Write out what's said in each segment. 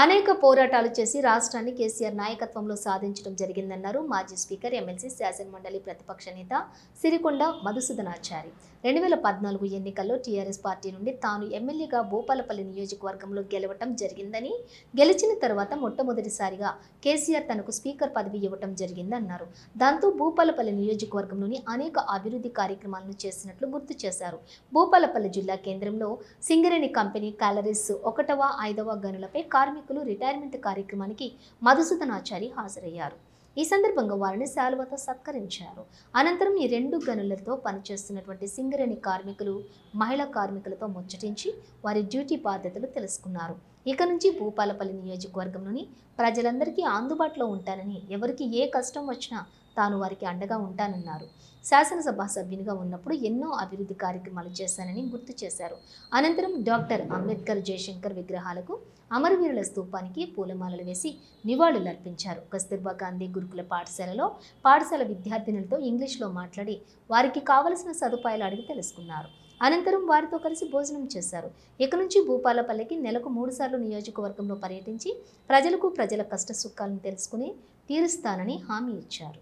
అనేక పోరాటాలు చేసి రాష్ట్రాన్ని కేసీఆర్ నాయకత్వంలో సాధించడం జరిగిందన్నారు మాజీ స్పీకర్ ఎమ్మెల్సీ శాసనమండలి ప్రతిపక్ష నేత సిరికొండ మధుసూదనాచారి. 2014 ఎన్నికల్లో టీఆర్ఎస్ పార్టీ నుండి తాను ఎమ్మెల్యేగా భూపాలపల్లి నియోజకవర్గంలో గెలవటం జరిగిందని, గెలిచిన తర్వాత మొట్టమొదటిసారిగా కేసీఆర్ తనకు స్పీకర్ పదవి ఇవ్వటం జరిగిందన్నారు. దాంతో భూపాలపల్లి నియోజకవర్గంలోని అనేక అభివృద్ధి కార్యక్రమాలను చేసినట్లు గుర్తు చేశారు. భూపాలపల్లి జిల్లా కేంద్రంలో సింగరేణి కంపెనీ క్యాలరీస్ 1వ, 5వ గనులపై కార్మికులు రిటైర్మెంట్ కార్యక్రమానికి మధుసూదనాచారి హాజరయ్యారు. ఈ సందర్భంగా వారిని శాలువతో సత్కరించారు. అనంతరం ఈ 2 గనులతో పనిచేస్తున్నటువంటి సింగరేణి కార్మికులు, మహిళా కార్మికులతో ముచ్చటించి వారి డ్యూటీ బాధ్యతలు తెలుసుకున్నారు. ఇక నుంచి భూపాలపల్లి నియోజకవర్గంలోని ప్రజలందరికీ అందుబాటులో ఉంటానని, ఎవరికి ఏ కష్టం వచ్చినా తాను వారికి అండగా ఉంటానన్నారు. శాసనసభ సభ్యునిగా ఉన్నప్పుడు ఎన్నో అభివృద్ధి కార్యక్రమాలు చేశానని గుర్తు చేశారు. అనంతరం డాక్టర్ అంబేద్కర్, జయశంకర్ విగ్రహాలకు, అమరవీరుల స్తూపానికి పూలమాలలు వేసి నివాళులర్పించారు. కస్తూర్బా గాంధీ గురుకుల పాఠశాలలో పాఠశాల విద్యార్థినులతో ఇంగ్లీష్లో మాట్లాడి వారికి కావలసిన సదుపాయాలు అడిగి తెలుసుకున్నారు. అనంతరం వారితో కలిసి భోజనం చేశారు. ఇక నుంచి భూపాలపల్లికి నెలకు 3 సార్లు నియోజకవర్గంలో పర్యటించి ప్రజల కష్ట సుఖాలను తెలుసుకుని తీరుస్తానని హామీ ఇచ్చారు.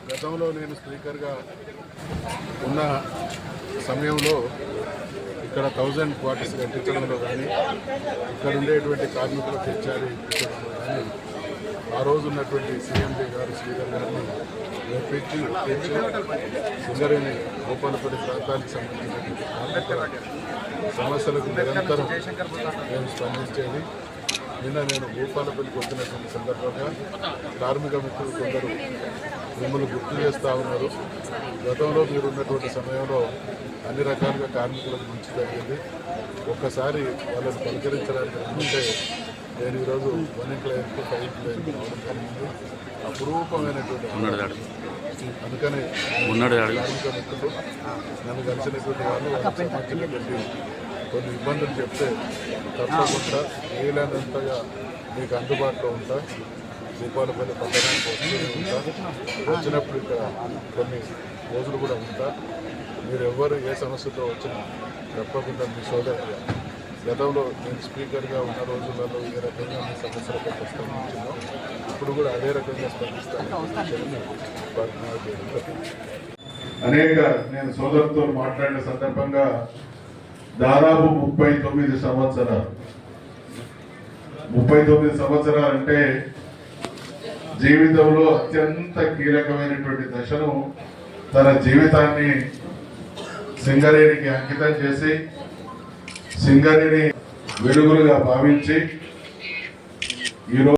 గతంలో నేను స్పీకర్గా ఉన్న సమయంలో ఇక్కడ 1000 క్వార్టర్స్ కట్టించడంలో కానీ, ఇక్కడ ఉండేటువంటి కార్మికులకు ఇచ్చారు కానీ, ఆ రోజు ఉన్నటువంటి సీఎండీ గారు శ్రీధర్ గారిని మెప్పించి సింగరేణి భూపాలపల్లి ప్రాంతానికి సంబంధించినటువంటి కార్మికుల సమస్యలకు నిరంతరం నేను స్పందించేది. నిన్న నేను భూపాలపల్లికి వచ్చినటువంటి సందర్భంగా కార్మిక మిత్రులు కొందరు మిమ్మల్ని గుర్తు చేస్తూ ఉన్నారు. గతంలో మీరు ఉన్నటువంటి సమయంలో అన్ని రకాలుగా కార్మికులకు మంచి జరిగింది. ఒక్కసారి వాళ్ళని పలకరించడానికి అనుకుంటే నేను ఈరోజు 1 లైన్కు 5 లైన్కు రావడం జరిగింది. అపురూపమైనటువంటి అందుకని కార్మిక మిత్రులు నన్ను కలిసినటువంటి వాళ్ళు సంబంధించినటువంటి కొన్ని ఇబ్బందులు చెప్తే తప్పకుండా వీలైనంతగా మీకు అందుబాటులో ఉంటా. భూపాలపల్లి పట్టణానికి వస్తూనే ఉంటా. వచ్చినప్పుడు ఇక్కడ కొన్ని రోజులు కూడా ఉంటా. మీరు ఎవరు ఏ సమస్యతో వచ్చినా తప్పకుండా మీ సోదరుగా గతంలో నేను స్పీకర్గా ఉన్న రోజులలో ఏ రకంగా మీ సమస్యలపై ప్రస్తావించిందో ఇప్పుడు కూడా అదే రకంగా స్పందిస్తాను. అనేక నేను సోదరుతో మాట్లాడిన సందర్భంగా దాదాపు 39 సంవత్సరాలు 39 సంవత్సరాలు అంటే జీవితంలో అత్యంత కీలకమైనటువంటి దశను తన జీవితాన్ని సింగరేణికి అంకితం చేసి, సింగరేణి వెలుగులుగా భావించి ఈరోజు